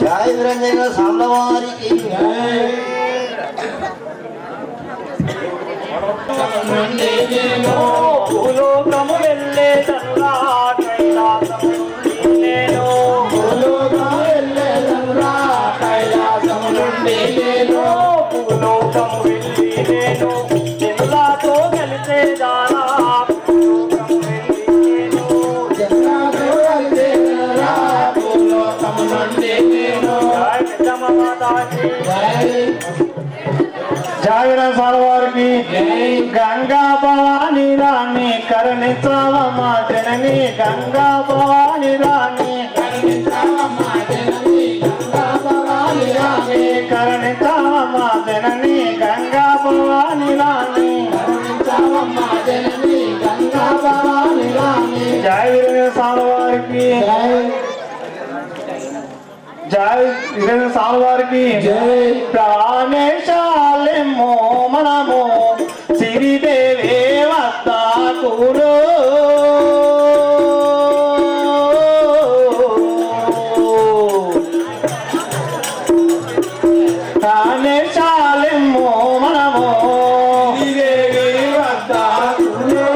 జయ నిరంజన సాంబవారికి భూలోకము వెళ్ళేదల్లా కైలాసము నేను భూలోకము వెళ్ళేదల్లా కైలాసము నుండి నేను భూలోకము వెళ్ళి నేను జిల్లాతో కలిసేదానా భూలోకము వెళ్ళి నేను జిల్లాతో కలిసేదానా భూలోకము నుండి నేను జాగరణ సారవారికి గంగా భవాని రాణి కరుణించవమ్మ జనని గంగా భవాని రాణి కరుణించవమ్మ జనని గంగా భవాని రాణి కరుణించవమ్మ జనని గంగా భవాని రాణి కరుణించవమ్మ జనని గంగా భవాని రాణి జాగరణ సారవారికి జై ఇరణ సాల్వారికి జై ప్రాణేశాలెమ్మో మనము సిరిదేవే వస్తాకులో ప్రాణేశాలెమ్మో మనము సిరిదేవే వస్తాకులో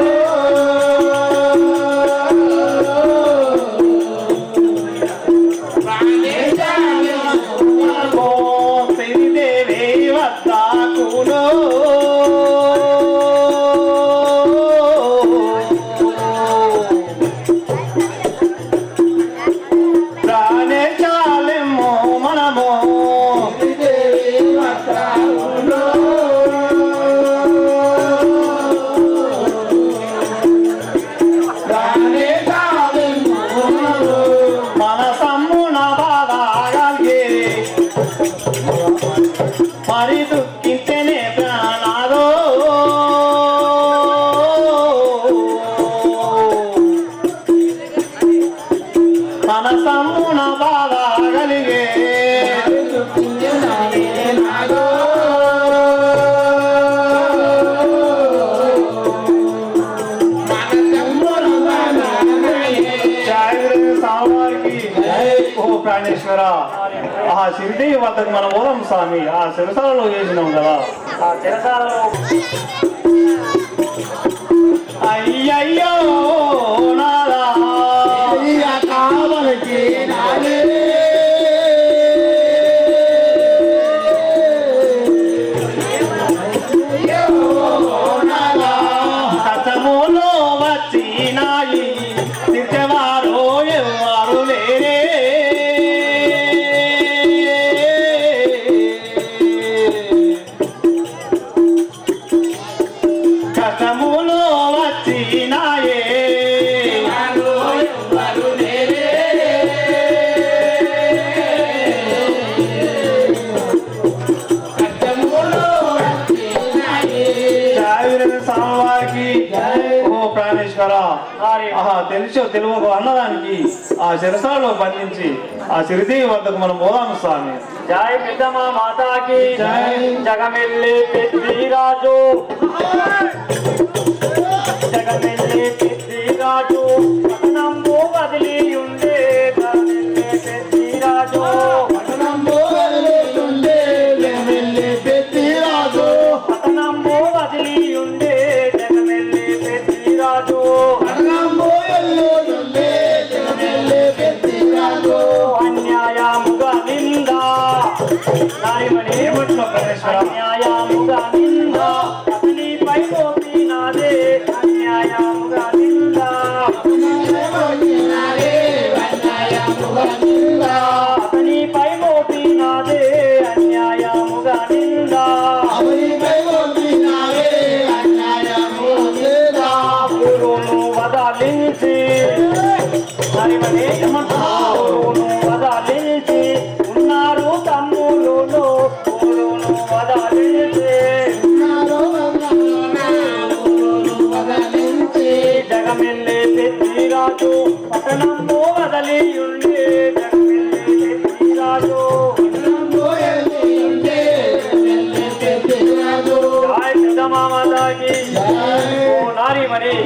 మరి దుఃఖించనే ప్రాణాలో మన సమ్మున బాధ కలిగే ఓ ప్రాణేశ్వర ఆ శిరిడి వద్దకు మనం పోదాం స్వామి ఆ శిరసాలలో చేసినాం కదా ఆ చిరసాలలో అయ్యయ్యో నాదా కావలకి నాదే కథములో వచ్చినాయి తిట్టవారో ఎవరు లేరే కథములో వచ్చినాయే స్వామివారికి ఓ ప్రాణేశ్వర తెలుసు తెలుగు అన్నదానికి ఆ శిరసాలలో బంధించి ఆ సిరిదేవి వద్దకు మనం పోదాము స్వామి జై పెద్దమ్మ మాతాకి జై జగమెల్లి పెద్దిరాజు జగమెల్లి పెద్దిరాజు పట్టణంబు వదిలి ఉండే జగమెల్లి పెద్దిరాజు పట్టణంబు వదిలి ఉండే జగమెల్లి పెద్దిరాజు పట్టణంబు వదిలి ఉండే జగమెల్లి పెద్దిరాజు పట్టణంబు వదిలి ఉండే జగమెల్లి పెద్దిరాజు అన్యాయముగా నిందా నాయమని ఏమంటున్నా పరమేశ్వర అన్యాయముగా నిందా అతనిపై మోపినాదే అన్యాయముగా నిందా అతనిపై మోపినాదే అన్యాయముగా నిందా గురువును వదలించి నాయమని ఏమంటున్నా గురువును వదలించి ఉన్నారు తమ్ములు గురువును వదలించి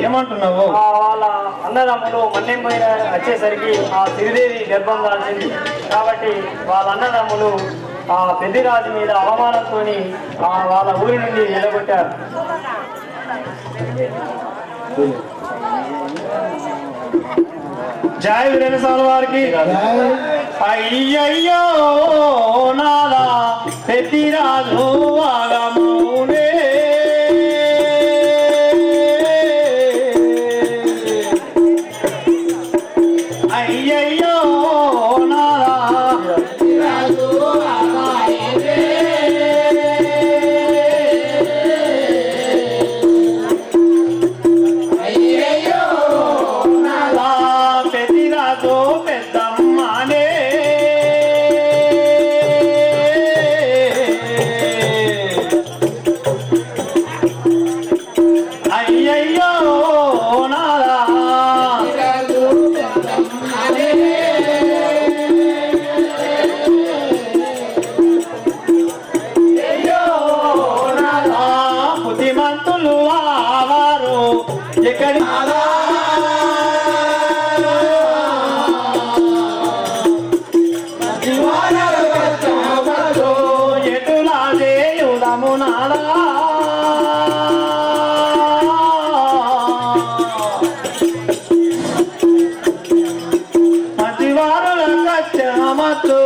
ఏమంటున్నావు? వాళ్ళ అన్నదమ్ములు మన్యం పోయిన వచ్చేసరికి ఆ శ్రీదేవి గర్భం దాల్చింది కాబట్టి వాళ్ళ అన్నదమ్ములు ఆ పెద్దిరాజు మీద అవమానంతో వాళ్ళ ఊరి నుండి వెళ్ళగొట్టారు. జై వీరేంద్ర వారికి. అయ్యయ్యో నాదా పెద్దిరాజు ఆగమౌనే అయ్యయ్యో నాదా పెద్దిరాజు ఆగమౌనే అయ్యయ్యో నాదా పెద్దిరాజు పెద్దమ్మనే అయ్యయ్యో నాదా బుద్ధిమంతులు వారు ఎక్కడి ఎటులా చేయుదము నాదా మంచివారుల కచ్చమత్తు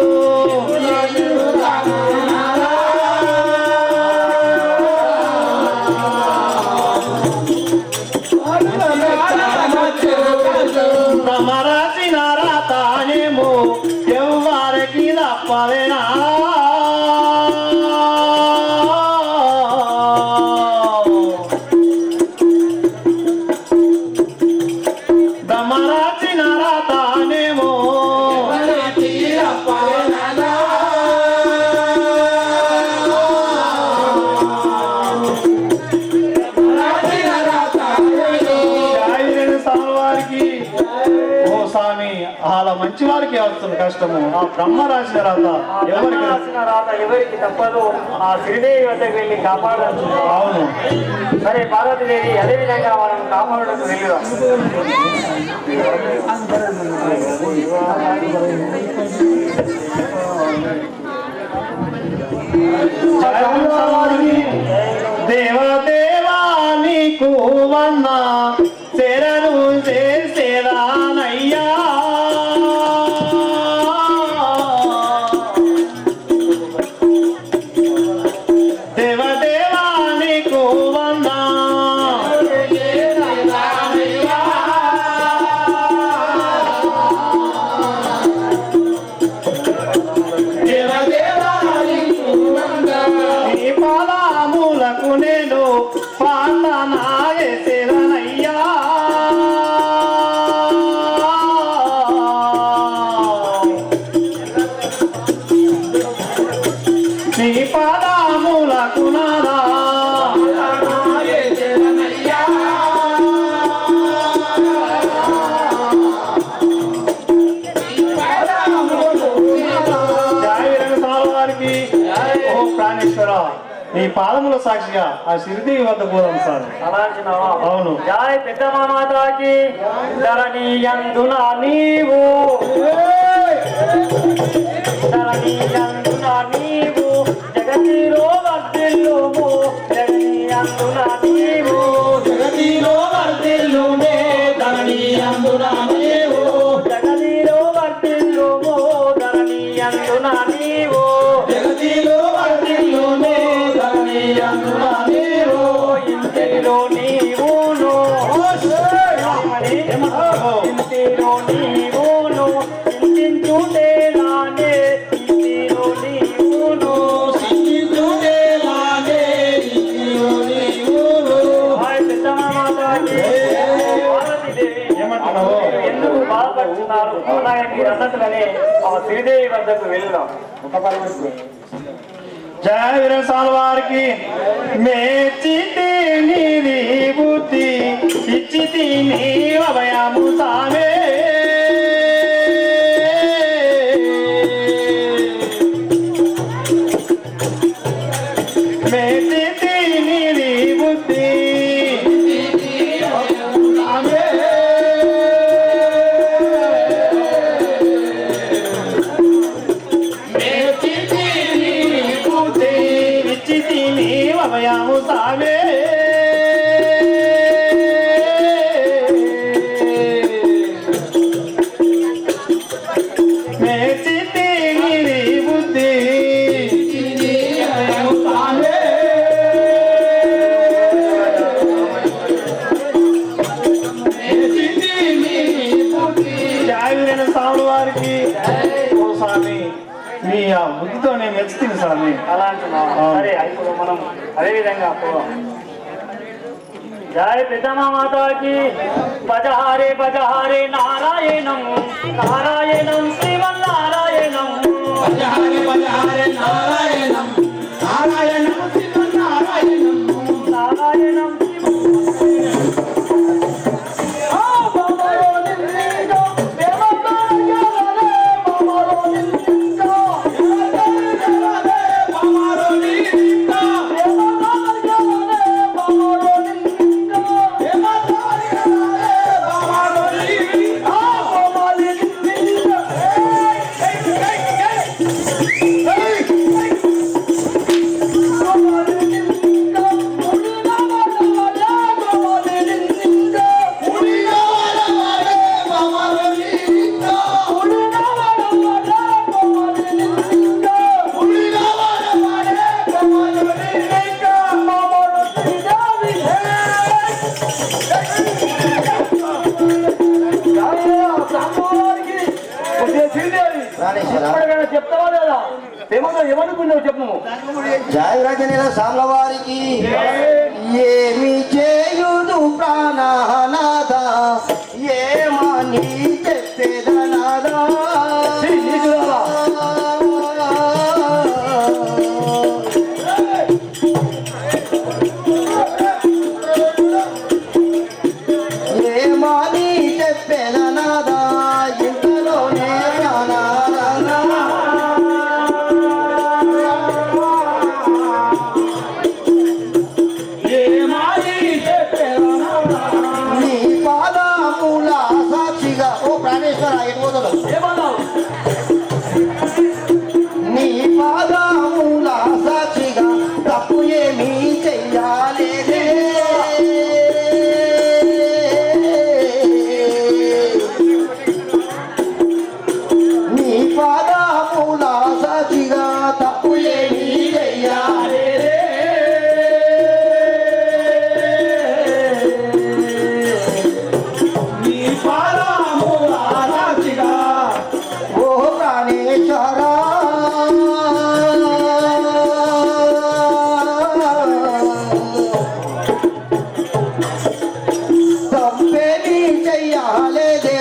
రాసిన రాతానేమో ఎవ్వరికి తప్పవేనా రాసిన రాతానేమో వారికి. ఓ స్వామి అలా మంచి వారికి వస్తుంది కష్టము. ఆ బ్రహ్మ రాసిన రాత ఎవరికి రాసిన రాత ఎవరికి తప్పదు. ఆ శ్రీదేవి వద్దకు వెళ్ళి కాపాడాలి. అవును. సరే పార్వతీదేవి అదే విధంగా మనం కాపాడడానికి వెళ్ళిరాం. దేవదేవా నీకు వన్న శరణు చేసేదానయ్యా దేవదేవా నీకు వన్న నీ పాదములకు నేను ప్రార్థనా చేసేదనయ్యా నీ పాదములకు నాదా వారికి. ఓ ప్రాణేశ్వర నీ పాదముల సాక్షిగా ఆ శిరిదేవి వద్ద పోదాం సార్. అవును. జాయ్ పెద్ద మాతాకి ధరణి యందున నీవు ధరణి యందున నీవు జగతిలో వర్ధిల్లుము ధరణి యందున నీవు జగతిలో వర్ధిల్లునే ధరణి యందున నీవు జగతిలో వర్ధిల్లుము ధరణి యందున నీవు జగతిలో వర్ధిల్లునే ధరణి యందున నీవు ఇంటిలో నీవును ఇంటిలో నీవును చింతించుటేలానే ఇంటిలో నీవును సింధుదేలానే ఇంటిలో నీవును. ఏమంటున్నావు? ఎందుకు బాధపడుతున్నారు? అలాగే మీరు అన్నట్లుగానే ఆ శ్రీదేవి వద్దకు వెళ్దాం. జయ వీరసాల వారికి. మెచ్చితి నీది బుద్ధి ఇచ్చితి నీ అభయము సామే మెచ్చితి నీది బుద్ధి అభయము సామే మేచితి గిరి బుద్ధి జాగిరైన స్వామి వారికి ఓ స్వామి మీ ఆ బుద్ధితో నేను మెచ్చుతుంది స్వామి. అలా అంటున్నావా? సరే ఇప్పుడు మనం అదే విధంగా పోదాం. జయ పెద్దమ్మ మాతాకి భజహారే భజహారే నారాయణం నారాయణం శ్రీమన్నారాయణం భజహారే భజహారే నారాయణం నారాయణం శ్రీమన్నారాయణం నారాయణం చెప్తావా లేదా? ఏమనుకున్నావు చెప్పు. జాయిరాజనేల సామ్లవారికి ఏమి చేయుదు ప్రాణనాథ ఏమని చెప్పేదనాదా ఏమని చెప్పేదనాదా ఇంతలోనే నీ పాదముల సాక్షిగా తప్పు ఏమీ చెయ్యాలేదే నీ పాదముల సాక్షిగా తప్పు ఏమీ చెయ్యాలేదే నీ పాదముల సాక్షిగా ఓ ప్రాణేశ్వరా తప్పేమీ చెయ్యాలేదే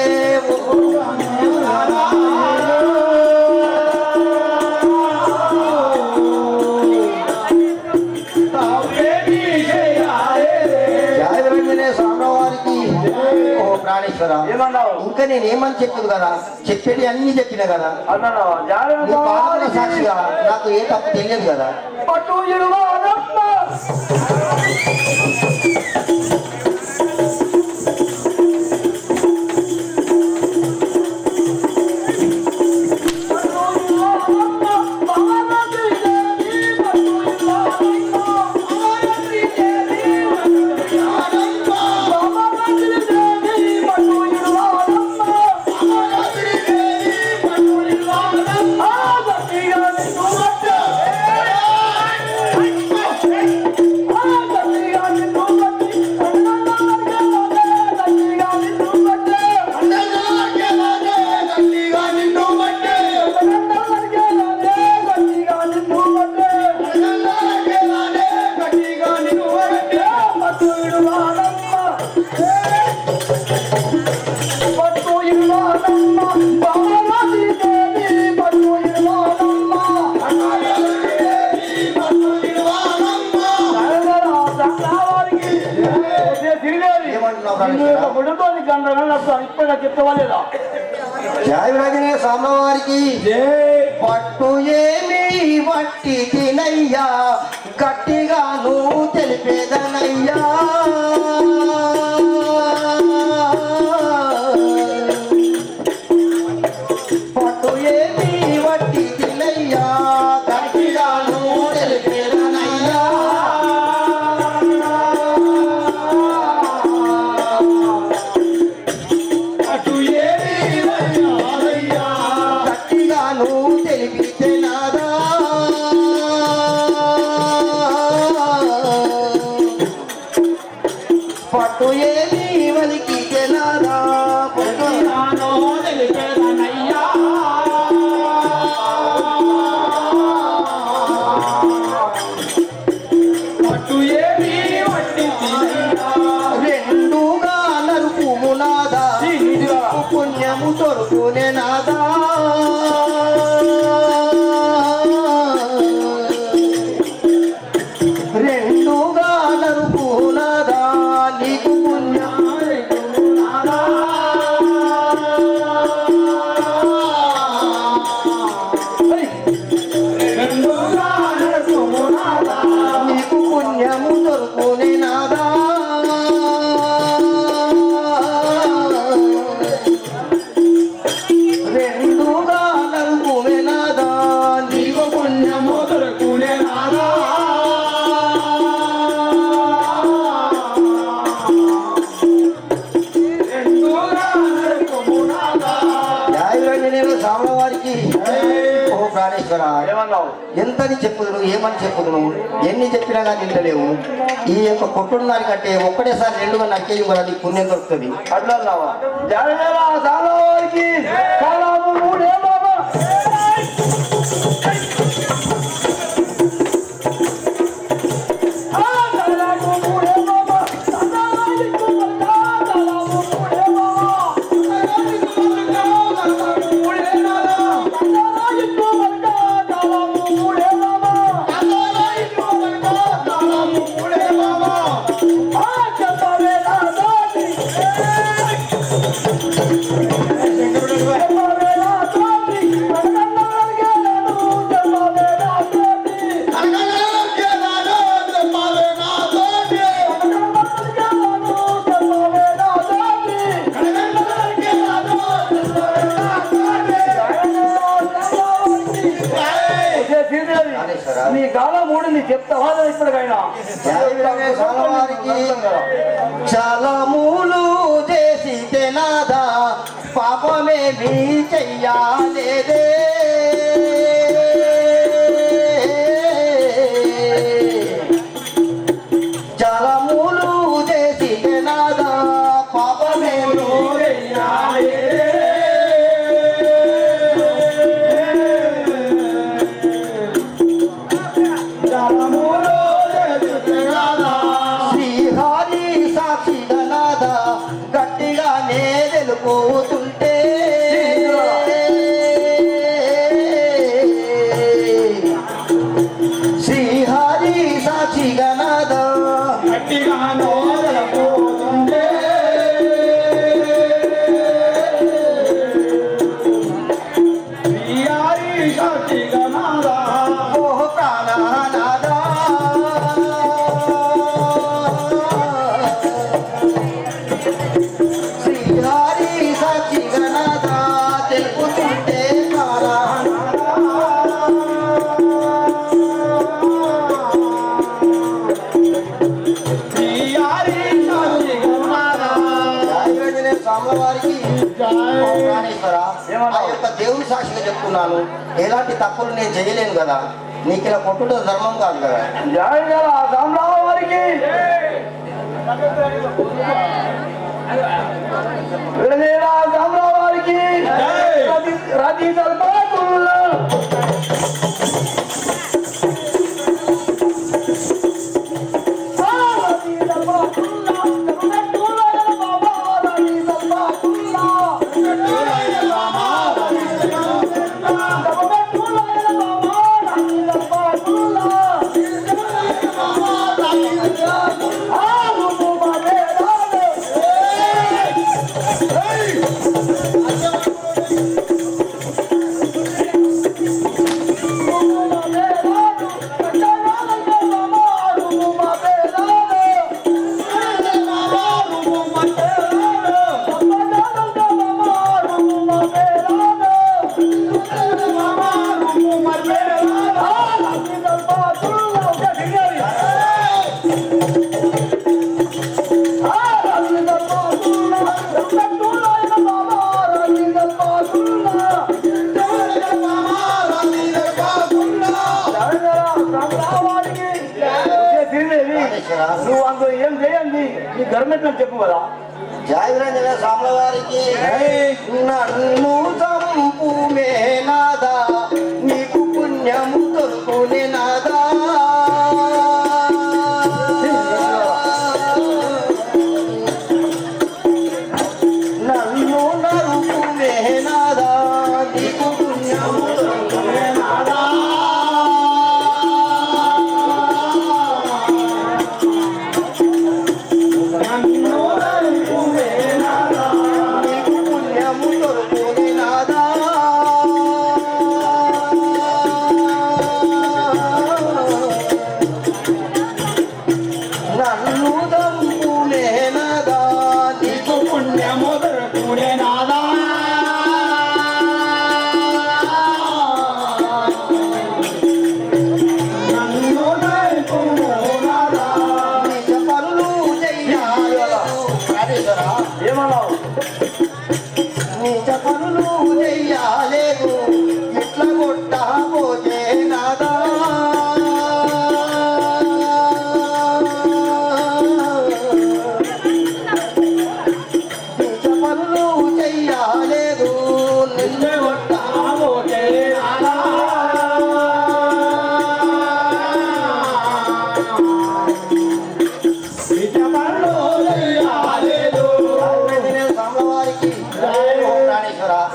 స్వామివారికి ఓ ప్రాణేశ్వర ఏమన్నావు? ఇంకా నేను ఏమని చెప్పింది కదా చెప్పేది అన్ని చెప్పిన కదా అన్నావా? నీ పాదముల సాక్షిగా నాకు ఏ తప్పు తెలియదు కదా పట్టు ఇరువారమ్మ చెప్తావా లేదా? జాయిరాజనే స్వామివారికి పట్టు ఏమి వట్టి తినయ్యా గట్టిగాను తెలిపేదనయ్యా పట్టు ఏమి వట్టి తినయ్యా గట్టిగాను తెలిపేదనయ్యా ఏమి వలికి తెలారా నానో తెలిపేదనయ్యా పట్టు ఏమి వట్టి రెండుగా నరుకుము నాదా పుణ్యము తొరుకునే నాదా రెండుగా నరుకు నాదా నీకు పుణ్యం నీకు పుణ్యము దొరుకునే నాదా రెండుగా నరుకునే నాదా నీకు పుణ్యము దొరకునే నాదా సామవారికి ఓ ప్రాణేశ్వర ఎంతని చెప్పుదును ఏమని చెప్పుదును ఎన్ని చెప్పినా కానీ వింటలేవు ఈ యొక్క కొట్టుడు దానికంటే ఒక్కటేసారి రెండుగా నక్కేయం కదా నీకు పుణ్యం దొరుకుతుంది అట్లా సామవారికి నీ గాలం మూడింది చెప్తావా ఇప్పటికైనా సామవారికి చాలా మూలు చేసి తెనాదా పాపమేమీ చెయ్యాలేదే చాలా మూలు చేసి తెనాదా పాపమేమీ శ్రీహరి సాక్షిగా నాదా గట్టిగానే తెలుపుతుంటే శ్రీహరి సాక్షిగా నాదా గట్టిగా నోరపోతుంటే శ్రీహరి సాక్షిగా నాదా ఓ ప్రాణనాదా శ్రీహరి సాక్షిగా నాదా తెలుపుతుంటే శ్రీహరి సాక్షిగా నాదా స్వామివారికి ప్రాణేశ్వర ఆ యొక్క దేవుని సాక్షిగా చెప్తున్నాను ఎలాంటి తప్పులు నేను చేయలేను కదా నీకు ఇలా కొట్టుట ధర్మం కాదు కదా వారికి వారికి రతి సల్పాకుల్లో ప్రాణేశ్వర నువ్వు అందులో ఏం చేయండి నీ గవర్నమెంట్ చెప్పు కదా. జాయిరంజన స్వాముల వారికి నన్ను చంపుమే నాదా నీకు పుణ్యము దొరుకునే నాదా నన్ను నరుకుమే నాదా నీకు పుణ్యము దొరుకునే నాదా ఏమన్నావు? నీచ పనులు చెయ్యాలేదు ఇట్లా కొట్టబోతే నాదా నీచ పనులు చెయ్యాలేదు నిన్ను కొట్టబోతే నాదా నీచ పనులు చెయ్యాలేదు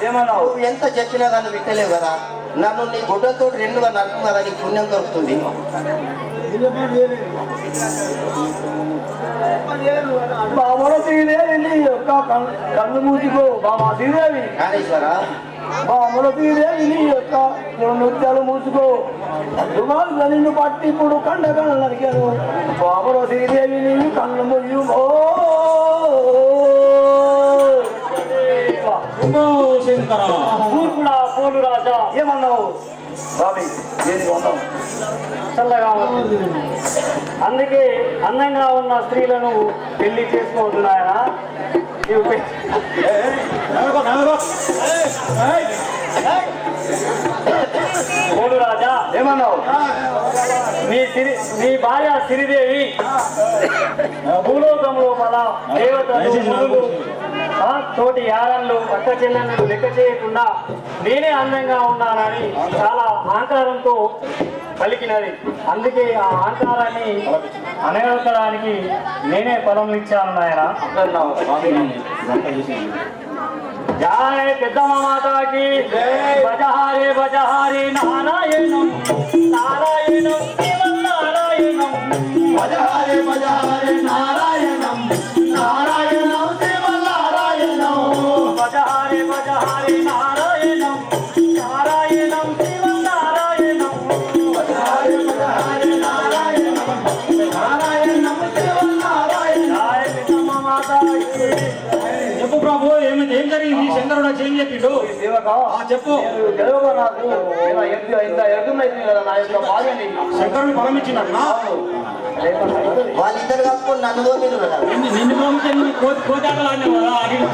ఏమన్నావు? నువ్వు ఎంత చెప్పినా కానీ విట్టలేవు కదా నన్ను నీ గుడ్డతో రెండుగా నడుపు కదా నీకు పుణ్యం దొరుకుతుంది బామలో శ్రీదేవి నీ యొక్క కళ్ళు మూసుకో బామా శ్రీదేవి కాళేశ్వర బామలో శ్రీదేవి నీ యొక్క నృత్యాలు మూసుకో దుమాలు నిన్ను పట్టి ఇప్పుడు కండ కళ్ళు నరికాను బామలో శ్రీదేవి నీ కళ్ళు ముయ్యు కూడా పోలు రాజా ఏమన్నావు బాబీ దేనికి ఉన్నావు చల్లగా ఉంది. అందుకే అందంగా ఉన్న స్త్రీలను పెళ్లి చేసుకోవద్దున్నాయన పోలు రాజా ఏమన్నావు? నీ భార్య సిరిదేవి భూలోకం లోపల దేవతలు మునులు తోటి యారన్లు అక్క చెల్లెళ్ళు లెక్క చేయకుండా నేనే అందంగా ఉన్నానని చాలా అహంకారంతో పలికినది. అందుకే ఆ అహంకారాన్ని అనగొట్టడానికి నేనే పొలం ఇచ్చాను నాయన. జయ పెద్దమ్మ మాతాకి బజహారే బజహారే నారాయణం నారాయణం నారాయణం బజహారే బజహారే నారాయణం నారాయణం శివనారాయణం బజహారే బజహారే నారాయణం నారాయణం శివనారాయణం బజహారే బజహారే నారాయణం నారాయణం శివనారాయణం. జయ పెద్దమ్మ మాతాకి. చెప్పు ప్రభు ఏం జరిగింది? శంకరుడు ఏం చెప్పిండు? చెప్పు. గెలవ నాకు ఇంత ఎదురైంది కదా నా యొక్క బాధని. శంకరుని పొలం ఇచ్చినట్లా? వాళ్ళిద్దరు కప్పుకొని నన్ను దోమిరు కదా నిన్ను పంపించి కోటాటలాడినా కదా అడిగి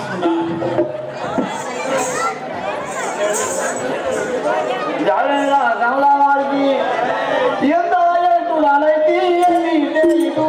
కమలా వారికి ఎంత ఎటులనైతే ఇటు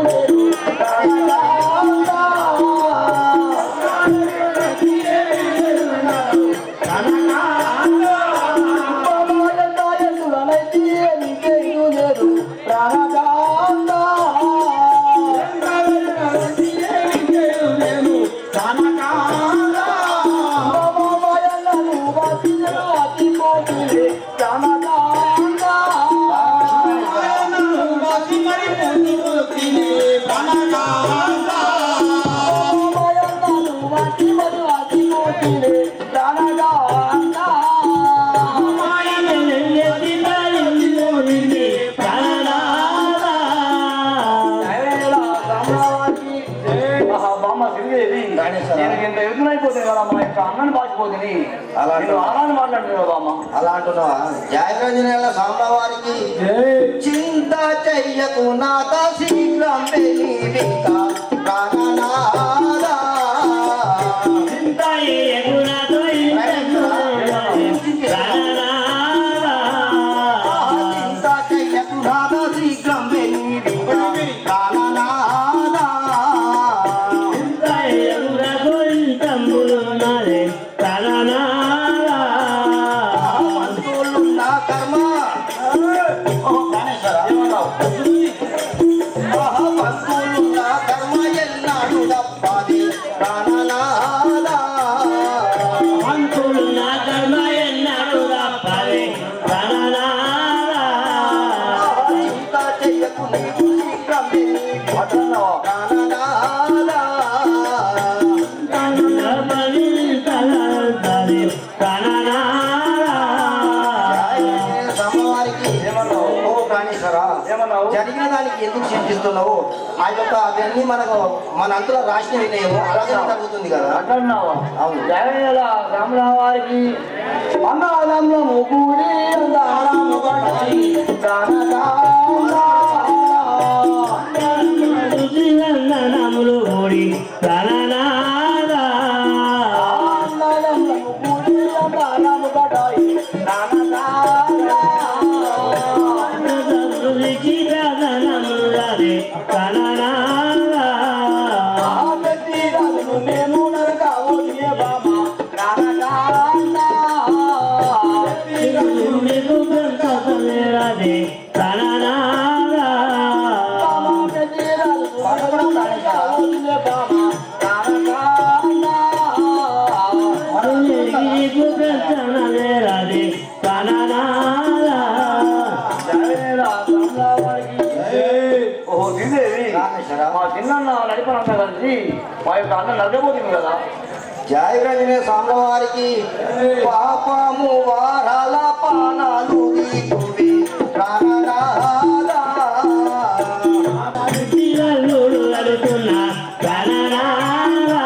ఇంత ఎదురైపోతుంది కదా మా యొక్క అన్నని బాచిపోతుంది. ఆనాన్ని మాట్లాడుతున్నావు బామ్మ. అలా అంటున్నావా? జయరంజనేల సాంబవారికి చింత చెయ్యకు నాత శీఘ్రం పెళ్ళిక ప్రాణనాదా చింత చింత చెయ్యకు నాత శీఘ్రం పెళ్ళిక ప్రాణనాదా వరకు నీకు శీఘ్రం జరిగిన దానికి ఎందుకు చింతిస్తున్నావు? ఆ యొక్క అవన్నీ మనకు మన అంతలో రాసిన వినయము అలాగే జరుగుతుంది కదా అంటున్నావా? అవును. జగన్ రామరావారికి అన్నారంలో ముగ్గురి నములు ఓడి ప్రాణనాదా నములే ప్రాణనాదా రాదే ప్రాణనాదా రాదే ప్రాణనాదా ఓహో శ్రీదేవి రామేశ్వర మా చిన్న నడిపనంతా కలిసి మా యొక్క అన్న నగ్గబోతుంది కదా. జయగలిగిన సామ్రవారికి పాపము వారాల పానాలు వీతువి ప్రాణనాదా అడుగుతున్నా ప్రాణనాదా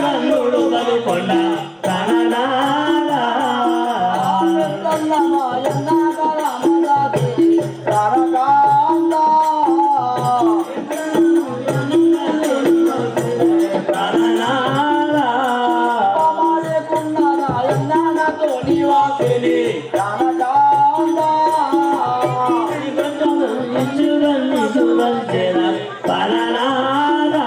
అల్లుడు బలికొండ ప్రాణనాదా ప్రాణనాదా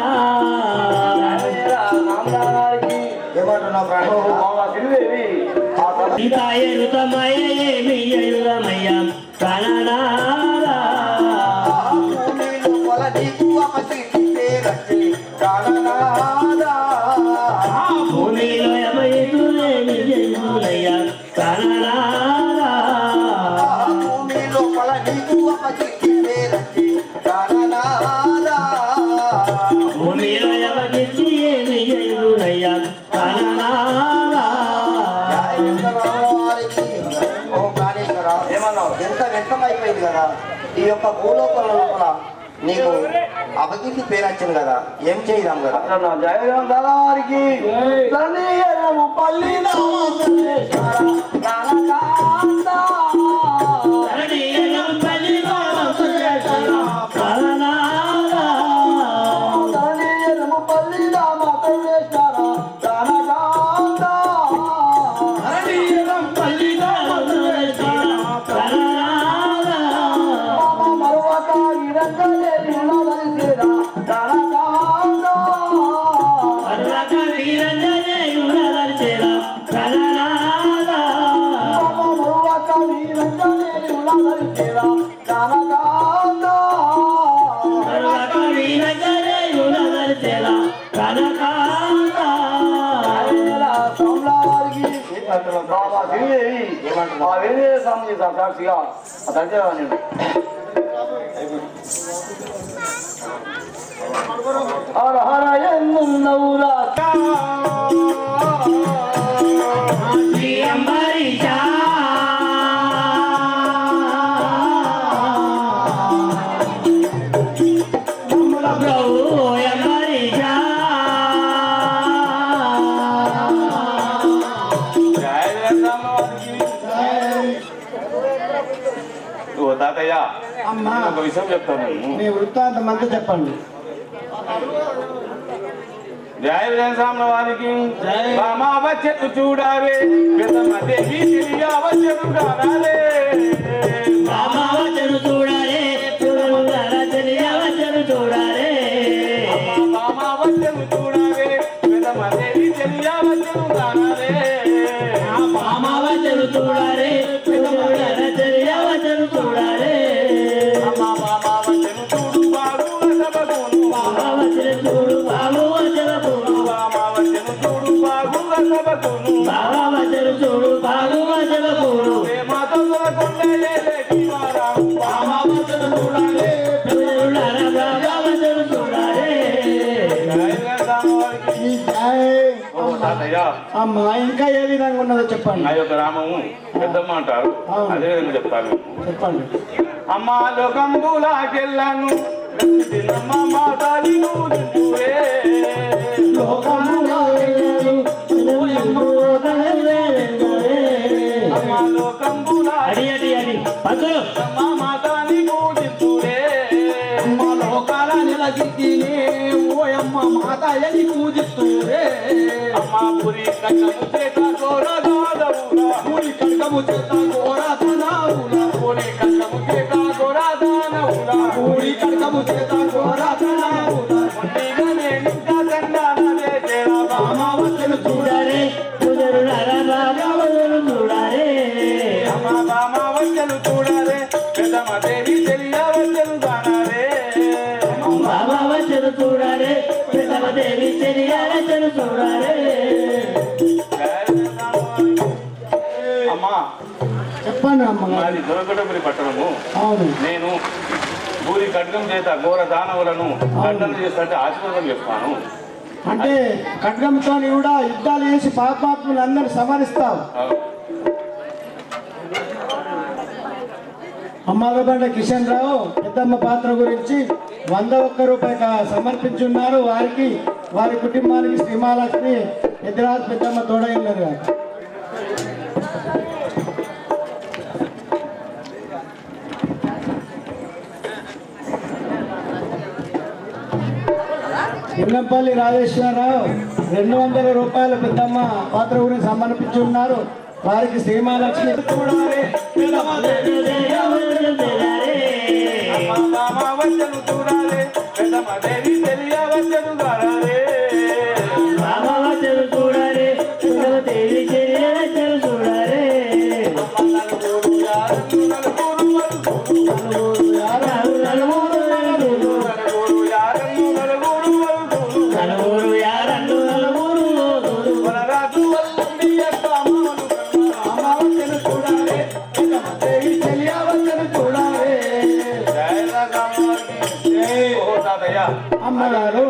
ఏమంటున్నావు ప్రాణేశ్వర? శ్రీదేవి లోపల నీకు అపశక్తి పేరచ్చి ప్రాణనాదా భూమి లోపల నీకు అపశక్తి పేరచ్చి ప్రాణనాదా ఓ ప్రాణేశ్వర ఏమన్నావు? ఎంత వ్యక్తమైపోయింది కదా ఈ యొక్క భూలోకం లోపల నీకు అపకీర్తి పేరొచ్చింది కదా, ఏం చేద్దాం కదా? జయరాం దారికి పల్లి సాక్షిగా దంచేవాడిని హర హర ఎన్నున్నవురా తాతయ్య ఒక విషయం చెప్తాను. మీ వృత్తాంతం అంతా చెప్పండి. జయ జయసామ్ల వారికి బామా వచ్చెను చూడారే పెద్దమ్మ దేవి తెలియ వచ్చెను కాదాలే బామా వచ్చెను చూడారే తెలియ వచ్చెను చూడారే బామా వచ్చెను చూడారే పెద్దమ్మ దేవి తెలియ వచ్చెను కాదాలే బామా వచ్చెను చూడారే తెలియ వచ్చెను చూడారే బామా వచ్చెను చూడు బాగు సబగును బామా వచ్చెను చూడు బాగు బామా వచ్చెను చూడు బాగు సభకును బాబా వచ్చను చూడు బాగు సభకును మాతో కొండలేకి వారాము బాబా వచ్చను చూడాలి పిల్లలారా బాబా వచ్చను చూడాలి అమ్మా ఇంకా ఏ విధంగా ఉన్నదో చెప్పండి. నా యొక్క నామము పెద్దమ్మ అంటారు. అదే విధంగా చెప్తాను. చెప్పండి. అమ్మా లోకంబులాకెళ్ళను అమ్మ మాతాలి అడి అడి అడి పంతులు అమ్మ మాతాని పూజించురే అమ్మ లోకాల నిలజిద్దిని ఓయమ్మ మాతాయని పూజిస్తూరే. అమ్మ పురి కట్టము చేత గోరదాదవురా పూరి కడకము చేత గోరాధనావులా పురి కట్టము చేత గోరదానవురా పూరి కడకము చేత గోరాధనావులా పుట్టిగనే నింట దండాలే చేరా అమావాస్యను చూడారే కుదరులారా బాబా వచ్చను చూడారే అమ్మ బామ వచ్చలు చూడారే పెద్దమ్మ దేవి తెలియవచ్చలు గానారే బాబా వచ్చను చూడారే పెద్దమ్మ దేవి తెలియాలచ్చను చూడారే అమ్మా చెప్పండి అమ్మగారు. మాది దొరకటపురి పట్టణము. అవును. నేను పూరి ఖడ్గం చేత ఘోర దానవులను ఖండన చేస్తుంటే ఆశీర్వాదం చేస్తాను. అంటే ఖడ్గంతో కూడా యుద్ధాలు చేసి పాపాత్ములు అందరూ సంహరిస్తావు. అమ్మాలబండ కిషన్ రావు పెద్దమ్మ పాత్ర గురించి 101 రూపాయలు సమర్పించున్నారు. వారికి వారి కుటుంబానికి శ్రీమహాలక్ష్మి పెద్దరాజు పెద్దమ్మ తోడై ఉన్నారు కదా. ఇల్లంపల్లి రాజేశ్వరరావు 200 రూపాయల పెద్దమ్మ పాత్ర గురించి సమర్పించున్నారు. వారికి శ్రీమహాలక్ష్మి చూడాలి పెద్దమ్మ దేవి బామ వచ్చలు చూడాలి పెద్దమ్మ దేవి తెలియవచ్చలు గానారే బాబా వచ్చను చూడారే పెద్దమ్మ దేవి తెలియాలచ్చను చూడారే నలుగురు యారన్ను నలుగురు వలుగురు నలుగురు యారన్ను నలుగురు వనరాజు వల్లుండి యొక్క అమ్మలు అమావాస్యను చూడాలి పెద్దమ్మ దేవి తెలియవచ్చను చూడాలి. అమ్మగారు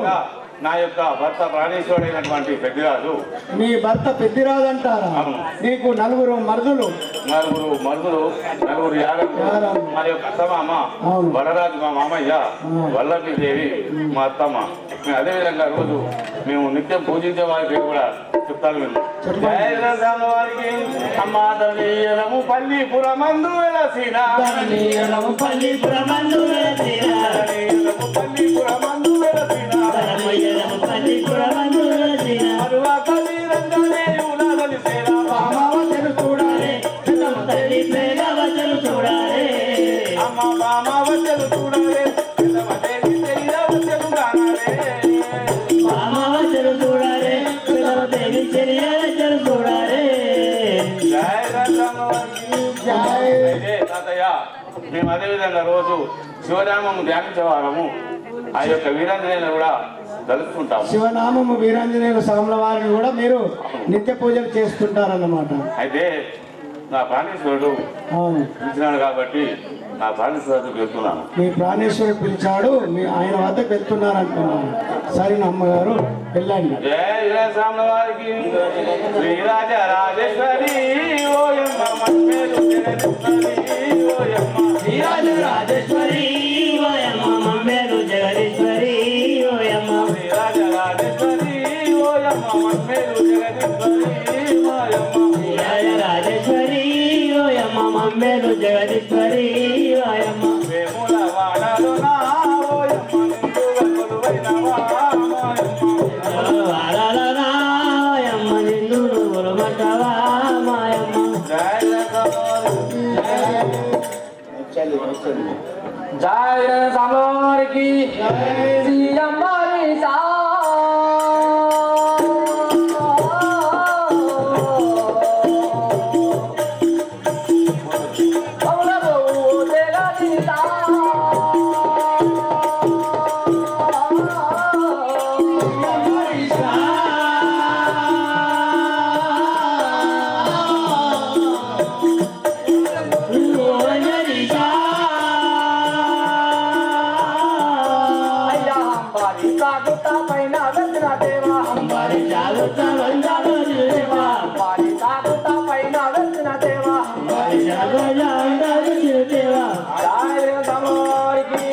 నా యొక్క భర్త ప్రాణేశ్వరుడైనటువంటి పెద్దరాజు మీ భర్త పెద్దిరాజు అంటారా? అవును. నీకు 9 మరుదులు. నలుగురు మరుదులు నలుగురు యాగలు యాగలు. మా యొక్క అత్తమామ అవును. వరరాజు మా మామయ్య వల్లభి దేవి మా అత్తమ్మ. మేము అదేవిధంగా రోజు మేము నిత్యం పూజించే వారి పేరు కూడా చెప్తాను. మేము జయరాజాల వారికి అమ్మాదనీయము పల్లిపురమందు వెలసిన ధరణీయము పల్లిపురమందు వెలసిన పల్లిపురమందు వెలసిన ధరణీయము పల్లిపురమందు వెలసిన అరువాక వీరంగనే ఉలగలిసేనా అమావాస్యను చూడాలి పెద్దమ్మ తల్లి ప్రేమ వచ్చను చూడాలి అమ్మ బామ వచ్చలు చూడాలి పెద్దమ్మ దేవి తెలియవచ్చలు గానారే బాబా వచ్చను చూడాలి పెద్దమ్మ దేవి తెలియాలచ్చను చూడాలి అయితే తాతయ్య మేము అదేవిధంగా రోజు శివనామము ధ్యానించే వారము ఆ యొక్క వీరాంజనేయులు కూడా తలుచుకుంటాము. శివనామము వీరాంజనేయుల స్వాముల వారిని కూడా మీరు నిత్య పూజలు చేస్తుంటారన్నమాట. అయితే నా ప్రాణేశ్వరుడు అవును. పిలిచినాడు కాబట్టి నా ప్రాణేశ్వరుడికి వెళ్తున్నాను. మీ ప్రాణేశ్వరుడు పిలిచాడు, మీ ఆయన వద్దకు వెళ్తున్నారంటున్నాను. సరేనా అమ్మగారు, వెళ్ళండి. జయ వీరస్వామి వారికి శ్రీరాజ రాజేశ్వరి ఓయమ్మ మమ్మేలు జగదీశ్వరి ఓయమ్మ శ్రీరాజ రాజేశ్వరి ఓయమ్మ మమ్మేలు జగదీశ్వరి ఓయమ్మ శ్రీరాజ రాజేశ్వరి ఓయమ్మ మమ్మేలు జగదీశ్వరి ఓయమ్మ శ్రీరాజ రాజేశ్వరి ఓయమ్మ మమ్మేలు జగదీశ్వరి ఓయమ్మ వేముల వాడలో నా ఓయమ్మ నిండు కొలువైనవా ఓయమ్మ వాడలనా ఓయమ్మ నిన్ను నువ్వులు మట్టవా మాయమ్మ జయ జయ సామవారికి శ్రీయమ్మని సా వచ్చ వందాలో దేవా వారి తాగుతా పైన వచ్చిన దేవా జగజా ఉండాలి దేవా జయ స్వామివారికి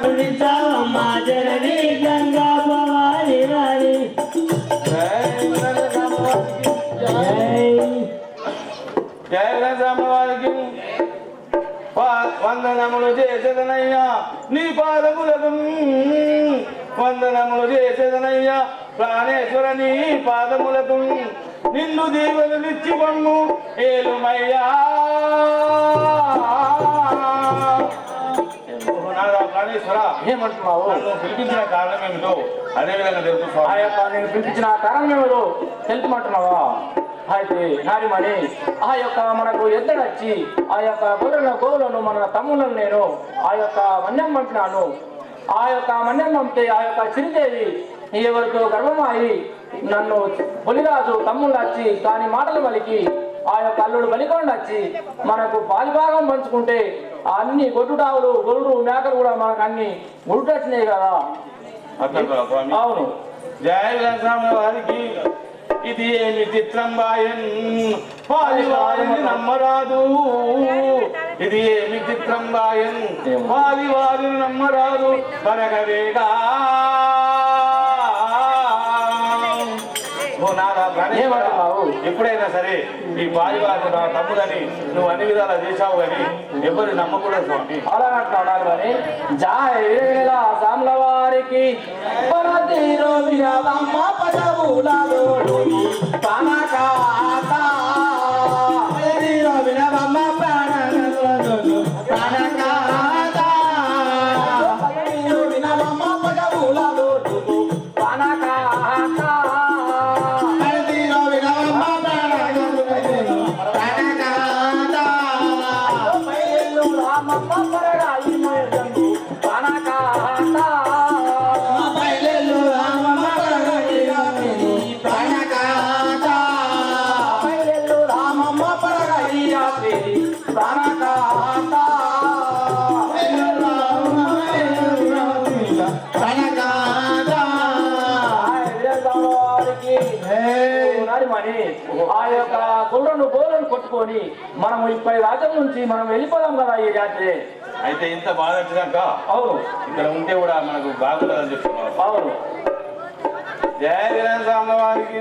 పుణ్యమ్మ జనని గంగా భవాని రాణి జయరామవారికి వందనములు చేసేదనయ్యా నీ పాదములకు వందనములు చేసేదనయ్యా ప్రాణేశ్వర నీ పాదములకు నిన్ను దీవెను నిచ్చి పన్ను ఏలుమయ్యా ప్రాణేశ్వర ఏమంటున్నావు నన్ను పిలిపించిన కారణం ఏమిటో అదేవిధంగా తెలుసు ఆ యొక్క నేను పిలిపించిన కారణం ఏమిటో తెలుపమంటున్నావా అయితే నారిమణి ఆ యొక్క మనకు ఎద్దడొచ్చి ఆ యొక్క గోవులను మన తమ్ములను నేను ఆ యొక్క మన్యం పంపినాను ఆ యొక్క మన్యం పంపితే ఆ యొక్క చిరుదేవి ఎవరితో గర్భమాయి నన్ను బొలిరాజు తమ్ముళ్ళు వచ్చి దాని మాటలు పలికి ఆ యొక్క అల్లుడు బలికొండ వచ్చి మనకు పాలిభాగం పంచుకుంటే అన్ని గొడ్డుటావులు గొర్రెలు మేకలు కూడా మనకు అన్ని గుడ్డొచ్చినాయి కదా అవును జయ వారికి ఇది ఏమి చిత్రంబాయన్ పాలివారిని నమ్మరాదు ఇది ఏమి చిత్రంబాయన్ పాలివారిని నమ్మరాదు పరగవేగా ఎప్పుడైనా సరే ఈ పాలివారు నా తమ్ముడని నువ్వు అన్ని విధాలా చేశావు కానీ ఎవరు నమ్మకూడదు స్వామి అలా అంటున్నాడు కానీ జాయ సామ్లవారికి ఆ యొక్క గొర్రెను గోలను కొట్టుకొని మనం ఇప్పటి రాజ్యం నుంచి మనం వెళ్ళిపోదాం కదా ఈ రాత్రి. అయితే ఇంత బాధ వచ్చినాక అవును ఇక్కడ ఉంటే కూడా మనకు బాగుంటుందని చెప్తున్నారు. అవును జయ వీర స్వామివారికి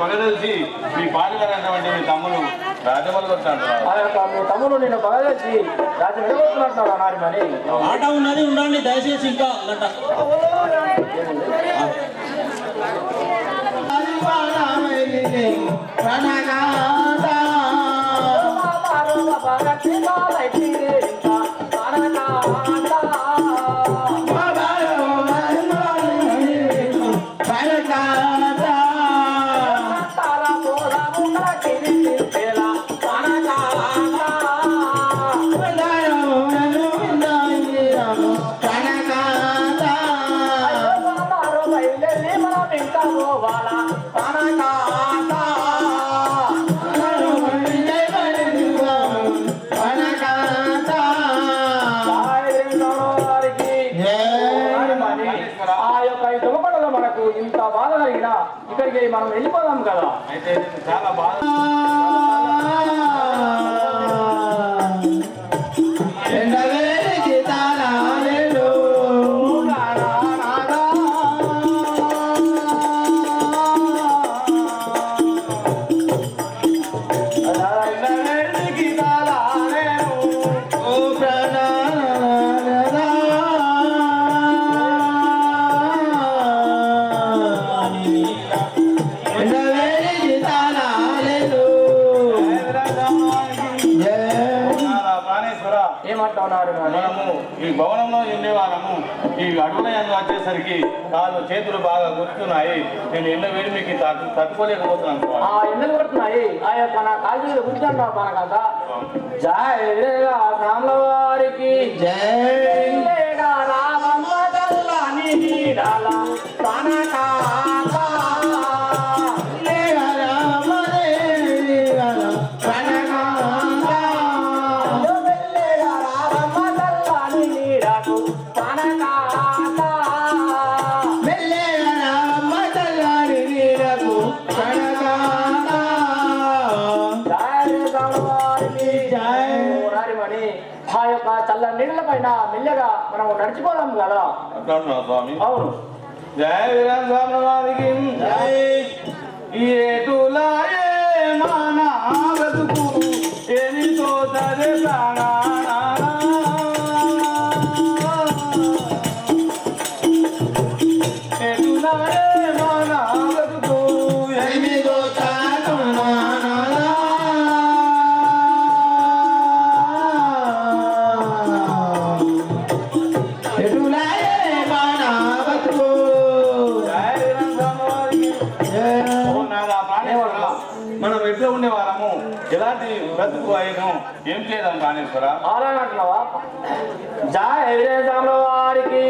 పగదలిసి మీ పాలిగారైనటువంటి మీ తమ్ముడు రాజమౌళి వచ్చాడు. ఆ యొక్క మీ తమ్ముడు నేను పగలేసి రాజు వెళ్ళబోతున్నట్టున్నాడు అన్నాడు మరి ఆట ఉన్నది ఉండండి దయచేసి ఇంకా గంట ఇంత బాధ కలిగినా ఇక్కడికి మనం వెళ్ళిపోదాం కదా. అయితే చాలా బాధ మనము ఈ భవనంలో ఉండేవాళ్ళము ఈ అడుగున వచ్చేసరికి కాళ్ళు చేతులు బాగా గుర్తున్నాయి. నేను ఎండ వేడి మీకు తట్టుకోలేకపోతున్నాను. ఆ ఎండలు కొడుతున్నాయి ఆ యొక్క నా కాళ్ళు కూర్చుంటా కదా. జయ రాముల వారికి జై రామమ్మ తల్లని నీడాల తనకాత ఆ యొక్క చల్ల నీళ్ళ పైన మెల్లగా మనం నడిచిపోదాం కదా. అంటున్నా స్వామి. అవును. జయ వీరాంజ స్వామి వారికి జై. ఏటులాయే మన బ్రతుకు ఏమితో తరే ప్రాణా ఏటులాయే మన బ్రతుకు ఏమితో మనం ఎట్లా ఉండేవాళ్ళము, ఎలాంటి బ్రతుకు అయ్యాము, ఏం చేద్దాం ప్రాణేశ్వర? అలాగంటున్నావా? జయ వీరేశంలో వారికి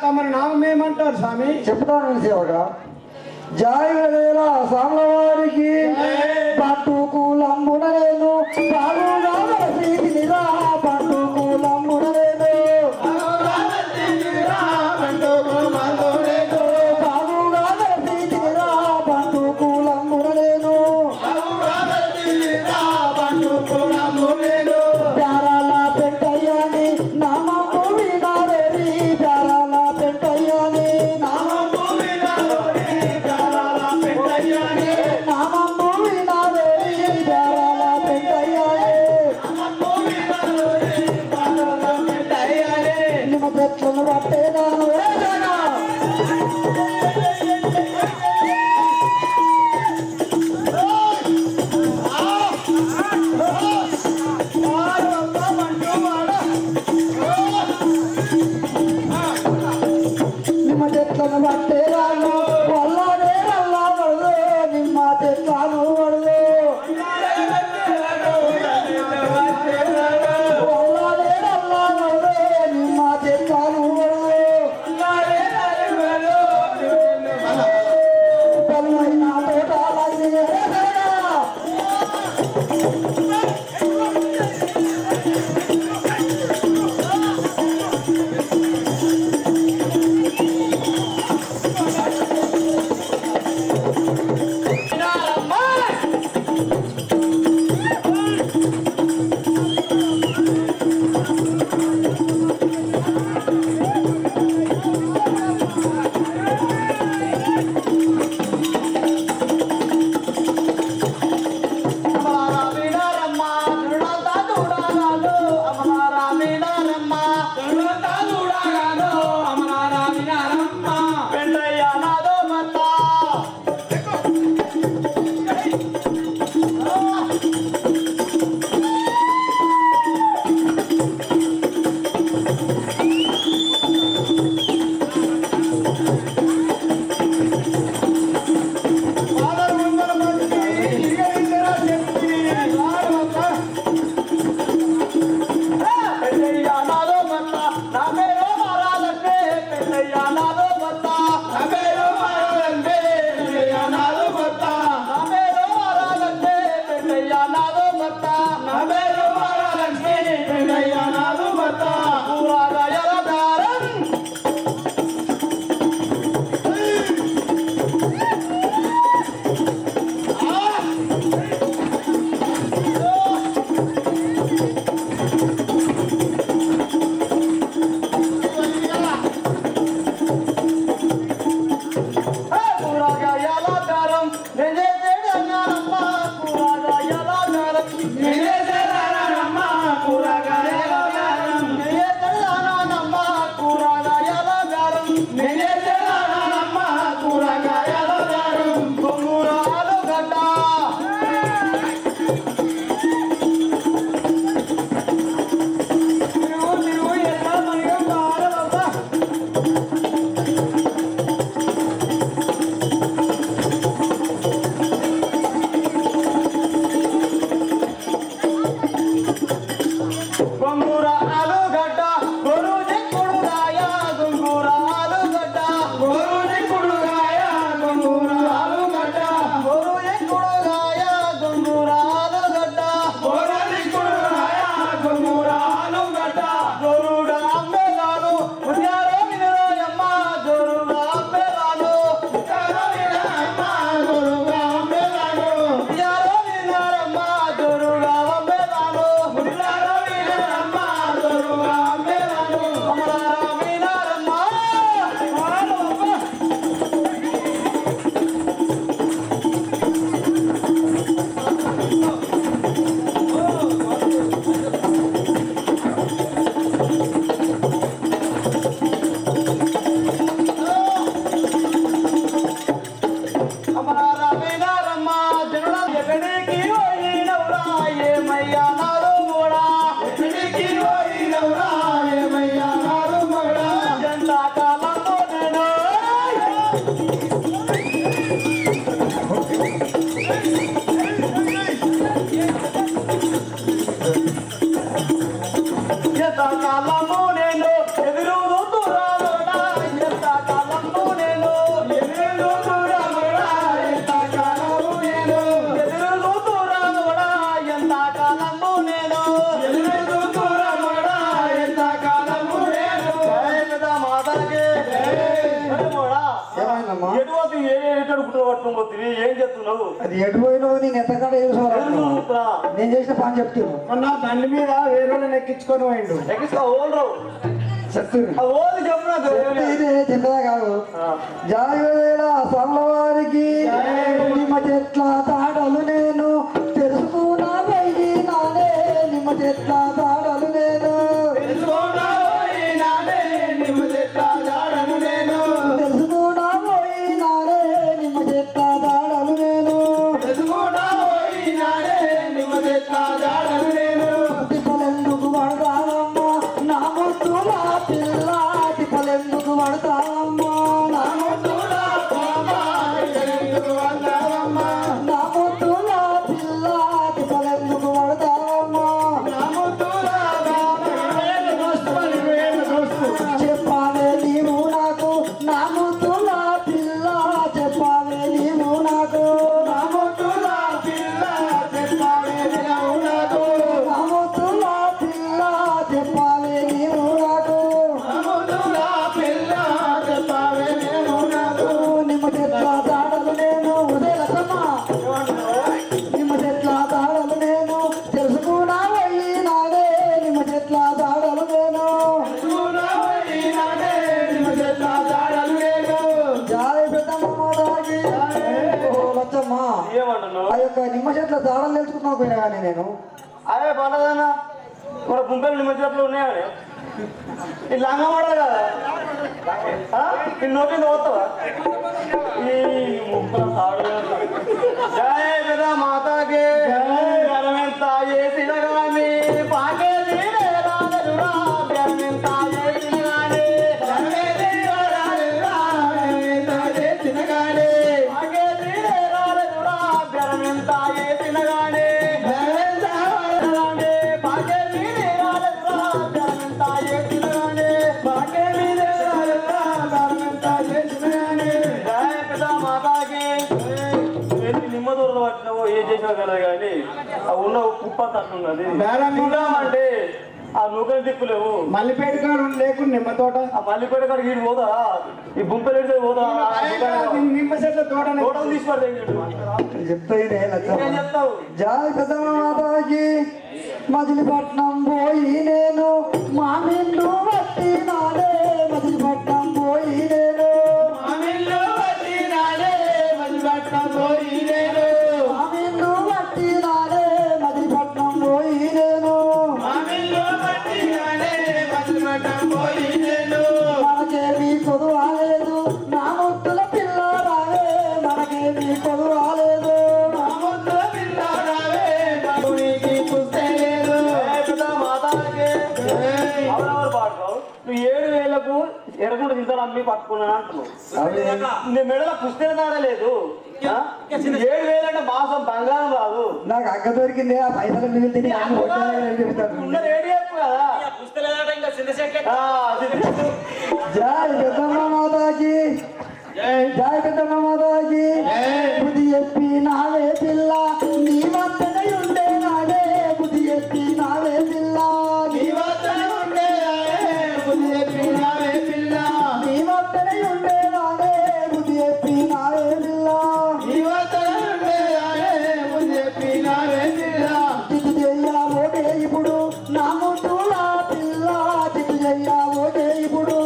తమరి నామం ఏమంటారు స్వామి? చెప్తాను సేవగా. జయ వేళ స్వామివారికి పట్టుకులంబున నేను పాడుగా ప్రీతినిరా పట్టుకులంబున నేను పాడుగా ప్రీతినిరా పట్టుకులంబున నేను ప్యారాల పెంటయ్యని నామము వినారేరి ప్యారాల పెంటయ్యని నామము వినారేరి ప్యారాల పెంటయ్యని నామము వినారేరి ప్యారాల పెంటయ్యని నామము వినారేరి ప్యారాల పెంటయ్యని నిమ చెట్లను పట్టేదాను ఏదైనా నిమ్మ చెట్లను పట్టేదాను వల్లనే వల్ల వడదు నిమ్మ చెట్లను వడదు వల్లనే వల్ల వడదు నిమ్మ చెట్లను వడదు పల్లైన తోటాలని వినరమ్మా భర్త నా పేరు మహాలక్ష్మి పెద్దయ్య నాదు భర్త కూరగాయల దారం కూరగాయల దారం నేను చేసేదన్నానమ్మ కూరగాయల దారం నిజేసేదానమ్మ కూరగాయల దారం చేసేదన్నానమ్మ కూరగాయల దారం నిజేసేదానమ్మ కూరగాయల దారం గొంగూరాలు గడ్డ తిరుగు ఎట్లా మనకి బాగా గొంగూర ఆలుగడ్డ గొరుజి కొడుగాయ గొంగూర ఆలుగడ్డ గోరుని కుడుగాయ గొంగూర ఆలుగడ్డ గొరుజి కొడుగాయ గొంగూర ఆలుగడ్డ గోరుని కుడుగాయ గొంగూర ఆలుగడ్డ జోరుగా అమ్మేలాను ఉద్యాలో వినరాయమ్మ జోరుగా అమ్మేలాను కరవినమ్మ గోరుగా అమ్మేలాను ఉద్యాలో వినారమ్మ జోరుగా అమ్మేలాను ముదిలారవినమ్మ గోరుగా అమ్మేలాను అమరారా వినారమ్మ అమరారా వినారమ్మ జనుల ఎక్కడికి పోయినవురా ఏమయ్యా నాడు కూడా ఎక్కడికి పోయినవురా ఏమయ్యా నాడు మగడా ఎండాకాలంలో నేను ఎండాకాలంలో నేను ఎదురు చూస్తున్నానురా ఎండాకాలంలో నేను ఎన్నెన్నో దూరమురా ఎంతకాలము నేను ఎదురు చూస్తున్నానురా ఎండాకాలంలో నేను ఎన్నెన్నో దూరమురా ఎంతకాలము నేను జయ మాతకి ఏమైందమ్మా? ఎటువంటి ఏటడుకుంటూ పట్టుకుని పోతుంది ఏం చెప్తున్నావు అది ఎటు పోయినావు నేను ఎంతకాడ నేను చేసిన పని చెప్తున్నావు మొన్న బండి మీద వేరే ఎక్కించుకొని పోయిండు ఎక్కిస్తా ఓల్రావు చెప్తున్నా ఆ ఓలు చెప్పు నాకు ఇదే చెప్పదా కాదు జాగ్రత్త స్వామివారికి నిమ్మ చెట్ల తాడలు నేను తెలుసుకున్నా బయటి నానే నిమ్మ చెట్ల తాడలు నేను తెలుసుకోనా పోయినాడే నిమ్మ చెట్ల జాడను నేను తెలుసుకున్నా పోయి నానే నిమ్మ చెట్ల తాడలు నేను తెలుసుకోనా పోయినాడే నిమ్మ చెట్ల జాడను నేను తిప్పలెందుకు పడతానమ్మా నా ముద్దుల పిల్ల తిప్పలెందుకు పడతానమ్మా నా ముద్దుల పాప ఎందుకు వందరమ్మా నా ముద్దుల పిల్ల తిప్పలెందుకు పడతానమ్మా నా ముద్దుల బాబ వేలు దోస్తుమని వేలు దోస్తు చెప్పావే నీవు నాకు నా ముద్దుల పిల్ల చెప్పావే నీవు నాకు నా ముద్దుల పిల్ల చెప్పావే నువ్వు నాకు నా ముద్దుల పిల్ల చెప్పావే నీవు నాకు నా ముద్దుల పిల్ల చెప్పావే నువ్వు నాకు నిమ్మ చెట్ల తాడలు నేను ఉదయలకమ్మా నిమ్మ చెట్ల తాడలు నేను తెలుసుకున్నా వెళ్ళి నాడే నిమ్మ చెట్ల తాడలు నేను తెలుసుకోనా పోయినాడే నిమ్మ చెట్ల జాడను నేను జాయ పెద్దమ్మ మాతాకి ఓ లచ్చమ్మ ఏమంటున్నావు ఆ యొక్క నిమ్మ చెట్ల తాడలు తెలుసుకున్నా పోయినా కానీ నేను అదే పండదన్నా మన గుంపెలు నిమ్మ చెట్లు ఉన్నాయని ఈ లంగా మోడల్ కదా ఈ నోటి పోతావా ఈ ముక్కల సాడు జయ పెద మాతాకి గరమెంత చేసిన గాని పాకే తీరేరాదురా గరమెంత చేసిన గాని చిన్నగానే పాకే తీరేరాదురా గరమెంత చేసిన గాని పాకే తీరేరాదురా గరమెంత చేసిన గాని జయ పెద మాతాకి ఎన్ని నిమ్మ దూరం పట్టినావో ఏం చేసావు కదా కానీ ఆ ఉన్న కుప్పతట్టున్నది బేరం అంటే ఆ నూకలు దిక్కులేవు. మల్లిపేట కాడు లేకుండా నిమ్మ తోట, ఆ మల్లిపేట కాడ వీడు పోదా, ఈ బుంపెడు పోదా, నిమ్మ చెట్ల తోట తోటలు తీసుకుంటే చెప్తావు. జాలి పెద్దమ్మ మాతాకి మజిలీపట్నం పోయి నేను మామిళ్ళు పట్టినాడే, మజిలీపట్నం పోయి నేను మామిళ్ళు పట్టినాడే, మజిలీపట్నం పోయి నేను మామిళ్ళు పట్టినాడే, మజిలీపట్నం పోయి నేను మామిళ్ళు పట్టినాడే, మజిలీపట్నం పోయి నేను మనకేమీ కొదువాలేదు నా ముద్దుల పిల్ల రావే, మనకేమీ కొదువాలేదు నా ముద్దుల పిల్ల రావే, మగునికి పుస్తే లేదు. ఎవరెవరు పాడతావు? నువ్వు 7,000కు ఎరగుండ దింతలు అమ్మి పట్టుకున్నాను అంటున్నావు. నీ మెడల పుస్తక దాడలేదు. 7,000 అంటే మాసం బంగారం రాదు. నాకు అక్క దొరికింది, ఆ పైసలు మిగిలితే ఉన్న రేడి ఎక్కువ కదా. ఆ, అది జై పెద్దమ్మ మాతాకి, జై పెద్దమ్మ మాతాకి. బుద్ధి చెప్పి నావే పిల్ల నీ వద్దనే ఉండే నాడే, బుద్ధి చెప్పి నావే పిల్ల నీ వద్దన ఉండే బుద్ధి చెప్పి నావే పిల్ల, నీ వద్దనే ఉండే నాడే, బుద్ధి చెప్పి నావే పిల్ల నీ వద్దన ఉండే బుద్ధి చెప్పి నావే పిల్ల. చిక్కు చెయ్యావోటే ఇప్పుడు నా ముద్దులా పిల్ల, చిక్కు చెయ్యావోటే ఇప్పుడు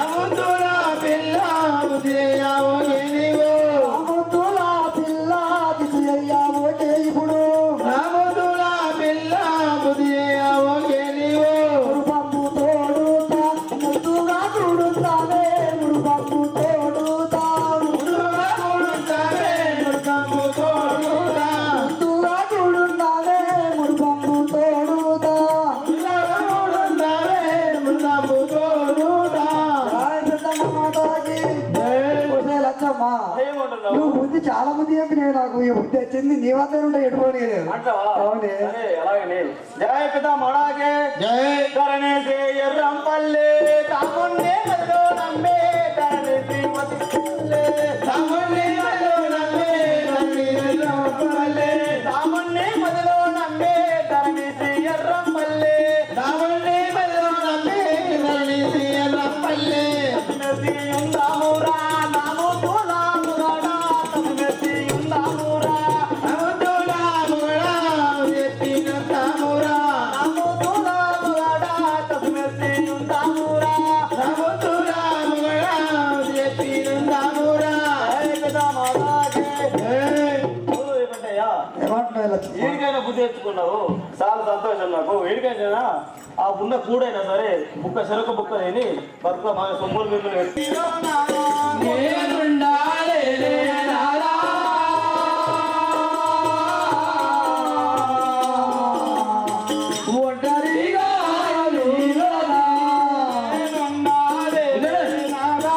అముతుల పిల్ల బుద్ధి అయ్యావోగే నీవు, నా ముద్దులా పిల్ల, చిక్కు చెయ్యావోటే ఇప్పుడు అముతుల పిల్ల బుద్ధి అయ్యావోగే నీవు. మురుపంపు తోడుతా ముద్దుగా చూడుతావే, మురుపంపు తోడుతా ముడుగా ముడుతావే, ముడుకంపు తోడుతా, ముద్దుగా చూడుతావే, మురుపంపు తోడుతా. ముడుగా ముడుతావే, ముడుకంపు తోడుతా. జై పెద్దమ్మ మాతాకి. ఒసే లచ్చమ్మ, ఏమంటున్నావు? నువ్వు బుద్ధి చాలా బుద్ధి చెప్పినావు, నాకు ఈ బుద్ధి వచ్చింది నీ వద్ద ఉంటే ఎటుపోనీ లేదు. అంటావా? అవునే. సరే, అలాగనే. జయ పిత మడాకే జై ధరణేసి ఎర్రంపల్లి తామున్నే మదిలో నమ్మే ధరణేసి మతిపల్లె. తమ్ముని మదిలో నమ్మే తమ్మిలో పల్లె, తామున్నే మదిలో నమ్మే ధరణేసి ఎర్రంపల్లి. తమ్ముని మదిలో నమ్మే తల్లిసి పల్లె. తమ్మెసి ఉందామురా నాము నామురాడా, తమ్మెసి ఉందామురా అముతుల ముడా చెప్పిన తమురా, నాము నామురాడా, తమ్మెసి ఉందామురా. అముతుల ముడా చెప్పిన తమురా. జయ పిత మడాకే. ఓ, ఏమంటాయా? ఏమంటున్నావు లచ్చమ్మ? ఏడికైనా బుద్ధి తెచ్చుకున్నావు, చాలా సంతోషం నాకు. ఏడికైనా ఆ ఉన్న కూడైనా సరే బుక్క చెరొక బుక్క లేని భర్త మా సొమ్ములు మిమ్మల్ని పెట్టి నేనుండాలే నాలా, ఒంటరిగా నీలోనా, నేనుండాలే నాలా.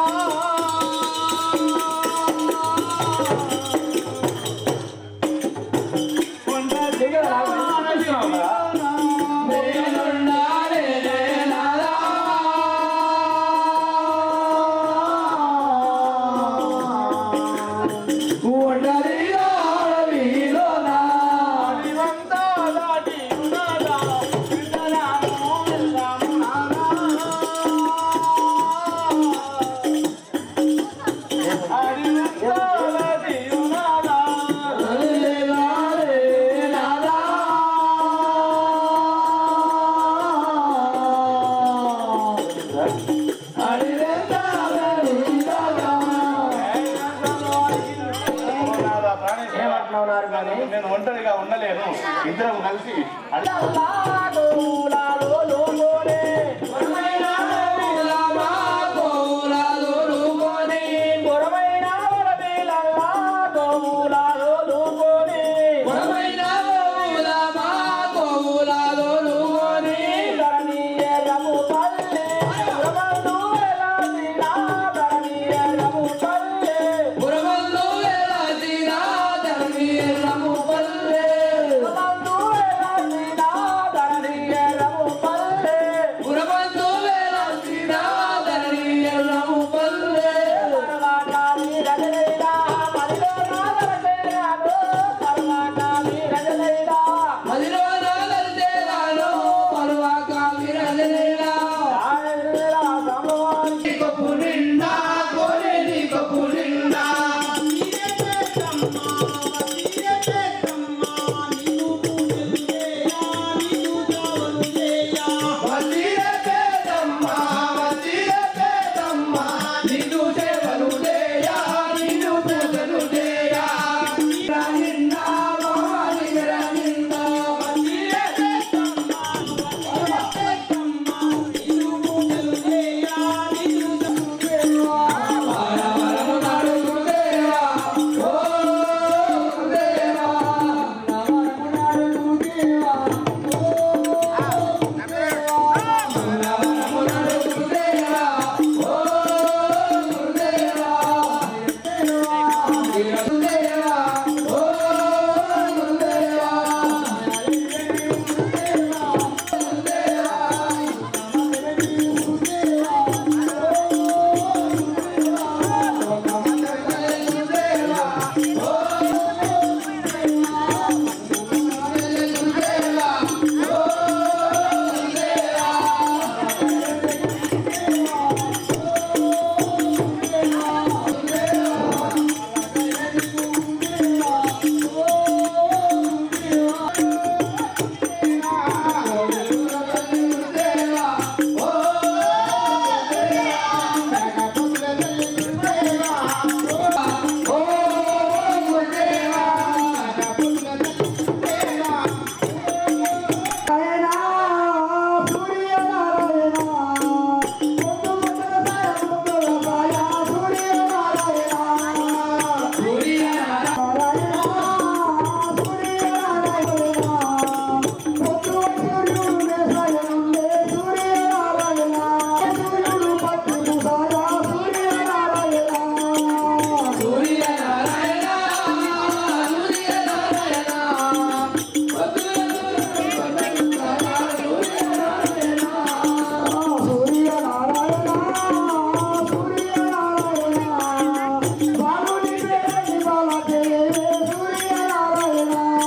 నేనుండాలే నాలా, ఒంటరిగా నీలోనా. ఏమంటున్నారు కానీ నేను ఒంటరిగా ఉండలేను, ఇద్దరం కలిసి